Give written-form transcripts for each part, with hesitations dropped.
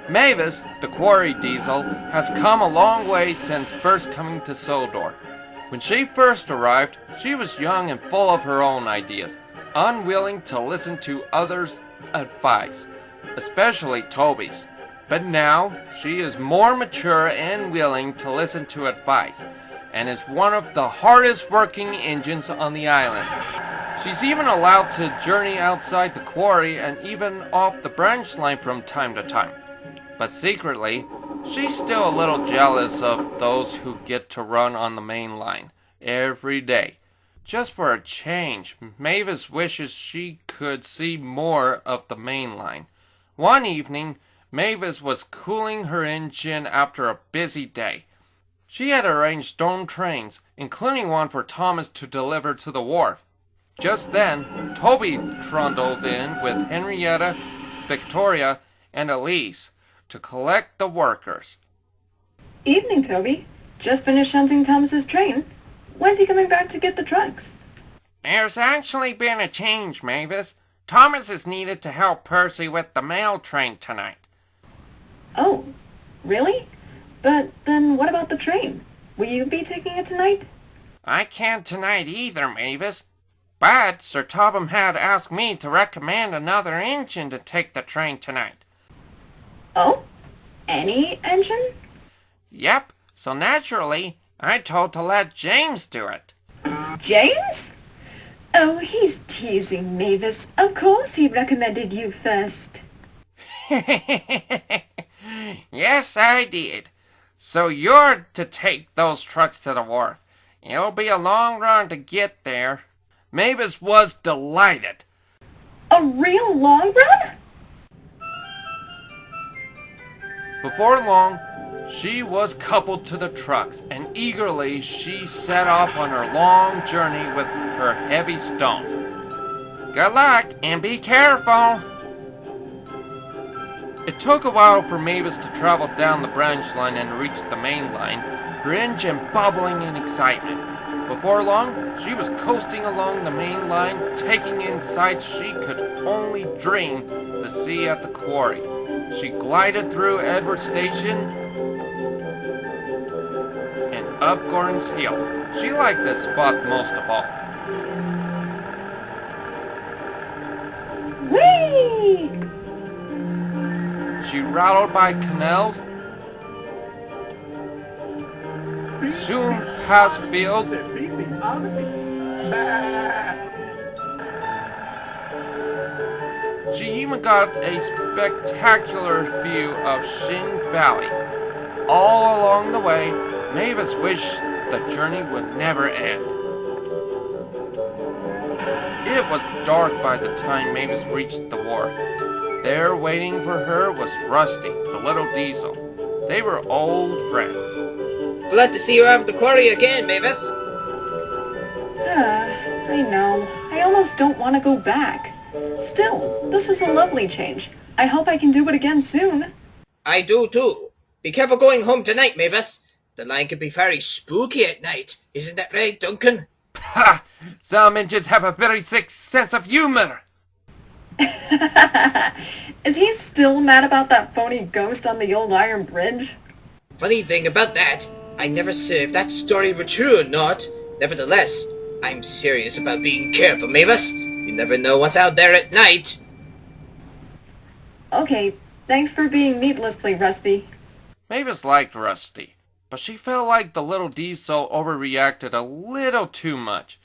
Mavis, the quarry diesel, has come a long way since first coming to Sodor. When she first arrived, she was young and full of her own ideas, unwilling to listen to others' advice, especially Toby's. But now, she is more mature and willing to listen to advice, and is one of the hardest working engines on the island. She's even allowed to journey outside the quarry and even off the branch line from time to time. But secretly, she's still a little jealous of those who get to run on the main line every day. Just for a change, Mavis wishes she could see more of the main line. One evening, Mavis was cooling her engine after a busy day. She had arranged stone trains, including one for Thomas to deliver to the wharf. Just then, Toby trundled in with Henrietta, Victoria, and Elise to collect the workers. Evening, Toby. Just finished hunting Thomas's train. When's he coming back to get the trucks? There's actually been a change, Mavis. Thomas is needed to help Percy with the mail train tonight. Oh, really? But then what about the train? Will you be taking it tonight? I can't tonight either, Mavis. But Sir Topham had asked me to recommend another engine to take the train tonight. Oh? Any engine? Yep, so naturally, I told to let James do it. James? Oh, he's teasing, Mavis. Of course he recommended you first. Yes, I did. So you're to take those trucks to the wharf. It'll be a long run to get there. Mavis was delighted. A real long run? Before long, she was coupled to the trucks, and eagerly she set off on her long journey with her heavy stone. Good luck, and be careful! It took a while for Mavis to travel down the branch line and reach the main line, her engine bubbling in excitement. Before long, she was coasting along the main line, taking in sights she could only dream to see at the quarry. She glided through Edward Station and up Gordon's Hill. She liked this spot most of all. Whee! She rattled by canals, soon passed fields, she even got a spectacular view of Shin Valley. All along the way, Mavis wished the journey would never end. It was dark by the time Mavis reached the wharf. There waiting for her was Rusty, the little diesel. They were old friends. Glad to see you out of the quarry again, Mavis. I know. I almost don't want to go back. Still, this was a lovely change. I hope I can do it again soon. I do too. Be careful going home tonight, Mavis. The line can be very spooky at night. Isn't that right, Duncan? Ha! Some engines have a very sick sense of humor. Is he still mad about that phony ghost on the old iron bridge? Funny thing about that, I never said if that story were true or not. Nevertheless, I'm serious about being careful, Mavis. You never know what's out there at night. Okay, thanks for being needlessly rusty. Mavis liked Rusty, but she felt like the little diesel overreacted a little too much.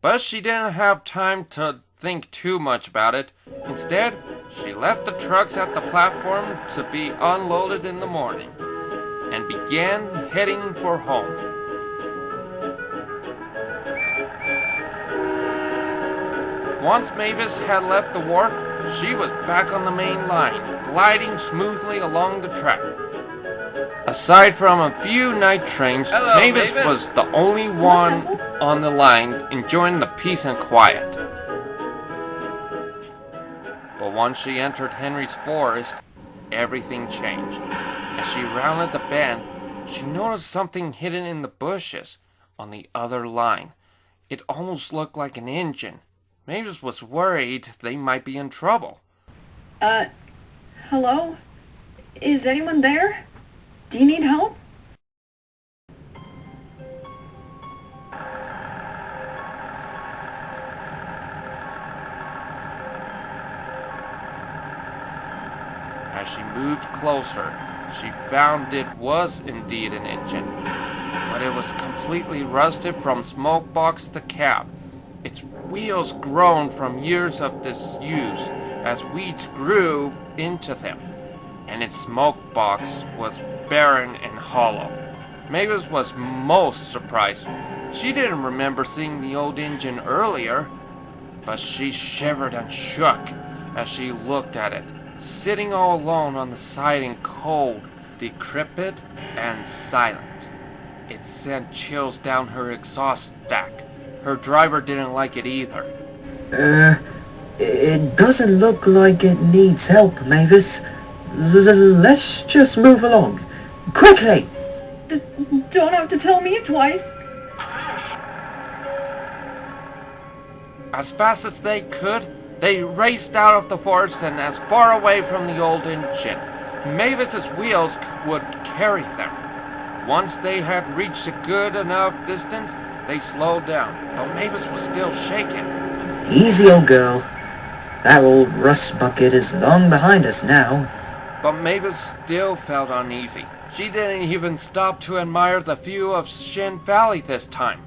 But she didn't have time to think too much about it. Instead, she left the trucks at the platform to be unloaded in the morning, and began heading for home. Once Mavis had left the wharf, she was back on the main line, gliding smoothly along the track. Aside from a few night trains, Hello, Mavis Mavis. was the only one on the line enjoying the peace and quiet. But once she entered Henry's forest, everything changed. As she rounded the bend, she noticed something hidden in the bushes on the other line. It almost looked like an engine. Mavis was worried they might be in trouble. Hello? Is anyone there? Do you need help? As she moved closer, she found it was indeed an engine, but it was completely rusted from smoke box to cab. Its wheels grown from years of disuse as weeds grew into them, and its smoke box was barren and hollow. Mavis was most surprised. She didn't remember seeing the old engine earlier, but she shivered and shook as she looked at it, sitting all alone on the siding, cold, decrepit, and silent. It sent chills down her exhaust stack. Her driver didn't like it either. It doesn't look like it needs help, Mavis. Let's just move along. Quickly! Don't have to tell me twice. As fast as they could, they raced out of the forest and as far away from the old engine. Mavis's wheels would carry them. Once they had reached a good enough distance, they slowed down, though Mavis was still shaking. Easy, old girl. That old rust bucket is long behind us now. But Mavis still felt uneasy. She didn't even stop to admire the view of Shin Valley this time.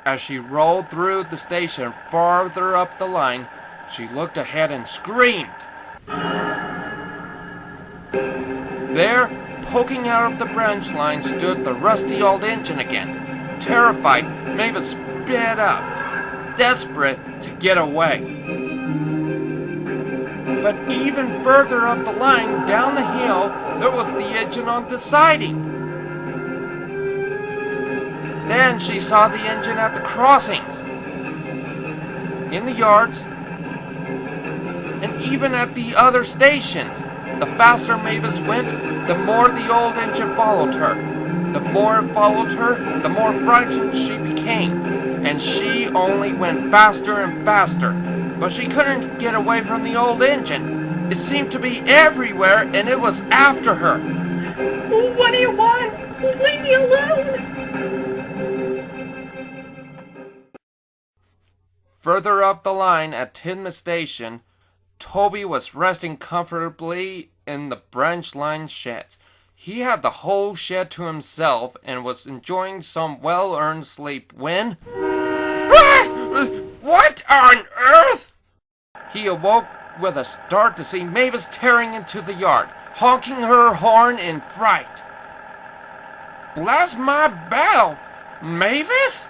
As she rolled through the station farther up the line, she looked ahead and screamed. There, poking out of the branch line, stood the rusty old engine again. Terrified, Mavis sped up, desperate to get away. But even further up the line, down the hill, there was the engine on the siding. Then she saw the engine at the crossings, in the yards, and even at the other stations. The faster Mavis went, the more the old engine followed her. The more it followed her, the more frightened she became, and she only went faster and faster. But she couldn't get away from the old engine. It seemed to be everywhere, and it was after her. What do you want? Leave me alone! Further up the line at Tinmouth Station, Toby was resting comfortably in the branch line sheds. He had the whole shed to himself and was enjoying some well-earned sleep when... What on earth? He awoke with a start to see Mavis tearing into the yard, honking her horn in fright. Bless my bell! Mavis?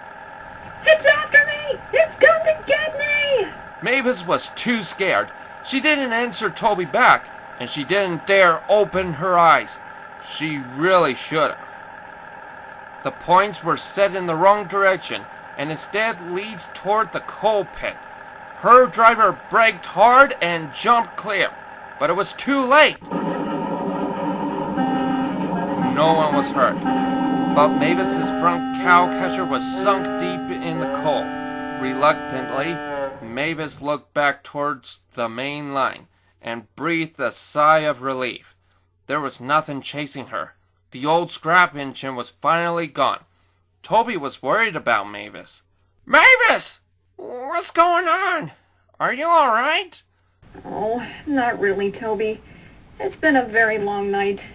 It's after me! It's come to get me! Mavis was too scared. She didn't answer Toby back, and she didn't dare open her eyes. She really should have. The points were set in the wrong direction, and instead leads toward the coal pit. Her driver braked hard and jumped clear, but it was too late. No one was hurt, but Mavis's front cowcatcher was sunk deep in the coal. Reluctantly, Mavis looked back towards the main line and breathed a sigh of relief. There was nothing chasing her. The old scrap engine was finally gone. Toby was worried about Mavis. Mavis! What's going on? Are you alright? Oh, not really, Toby. It's been a very long night.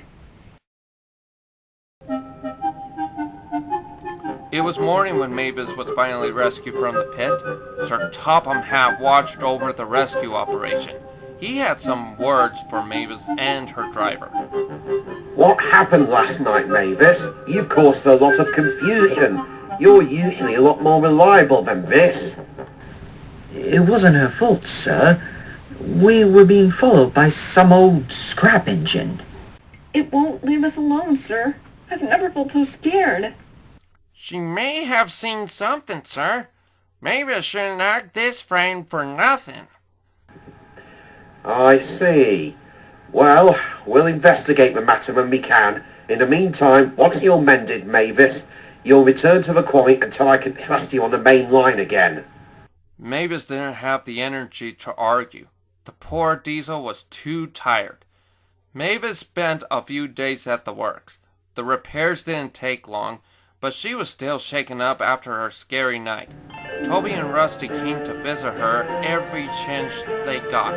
It was morning when Mavis was finally rescued from the pit. Sir Topham Hatt watched over the rescue operation. He had some words for Mavis and her driver. What happened last night, Mavis? You've caused a lot of confusion. You're usually a lot more reliable than this. It wasn't her fault, sir. We were being followed by some old scrap engine. It won't leave us alone, sir. I've never felt so scared. She may have seen something, sir. Mavis shouldn't act this framed for nothing. I see. Well, we'll investigate the matter when we can. In the meantime, once you're mended, Mavis, you'll return to the quarry until I can trust you on the main line again. Mavis didn't have the energy to argue. The poor Diesel was too tired. Mavis spent a few days at the works. The repairs didn't take long, but she was still shaken up after her scary night. Toby and Rusty came to visit her every chance they got.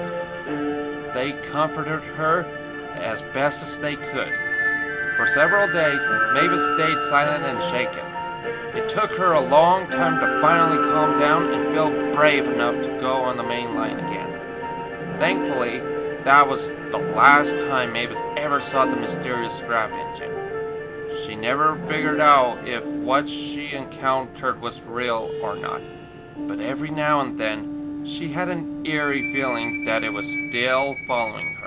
They comforted her as best as they could. For several days, Mavis stayed silent and shaken. It took her a long time to finally calm down and feel brave enough to go on the main line again. Thankfully, that was the last time Mavis ever saw the mysterious scrap engine. She never figured out if what she encountered was real or not, but every now and then she had an eerie feeling that it was still following her.